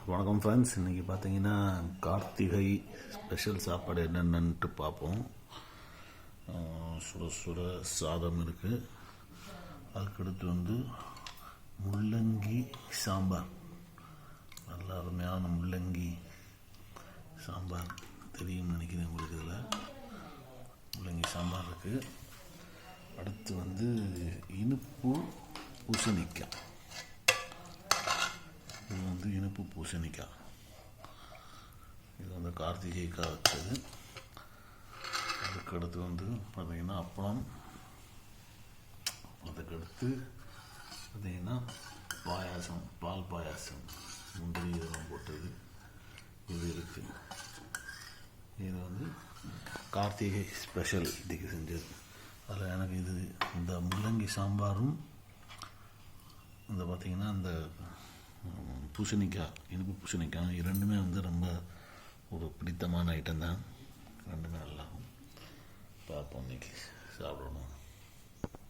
வணக்கம் ஃப்ரெண்ட்ஸ். இன்றைக்கி பார்த்தீங்கன்னா கார்த்திகை ஸ்பெஷல் சாப்பாடு என்னென்னன்ட்டு பார்ப்போம். சுட சுட சாதம் இருக்குது. அதுக்கடுத்து முள்ளங்கி சாம்பார், நல்ல அருமையான முள்ளங்கி சாம்பார் தெரியும்னு நினைக்கிறேன் உங்களுக்கு. இதில் முள்ளங்கி சாம்பார் இருக்குது. அடுத்து இனிப்பு பூசணிக்காய், இது இனிப்பு பூசணிக்காய், இது கார்த்திகைக்காய் வச்சது. அதுக்கடுத்து பார்த்திங்கன்னா அப்பளம். அதுக்கடுத்து பார்த்திங்கன்னா பாயாசம், பால் பாயாசம், முந்திரி இதெல்லாம் போட்டது இது இருக்குது. இது கார்த்திகை ஸ்பெஷல் இதுக்கு செஞ்சது. அதில் எனக்கு இந்த முள்ளங்கி சாம்பாரும் பார்த்திங்கன்னா இந்த பூசணிக்காய், இனிப்பு பூசணிக்காய் இரண்டுமே ரொம்ப ஒரு பிடித்தமான ஐட்டம் தான். ரெண்டுமே நல்லா பார்ப்போம். இன்றைக்கி சாப்பிடணும்.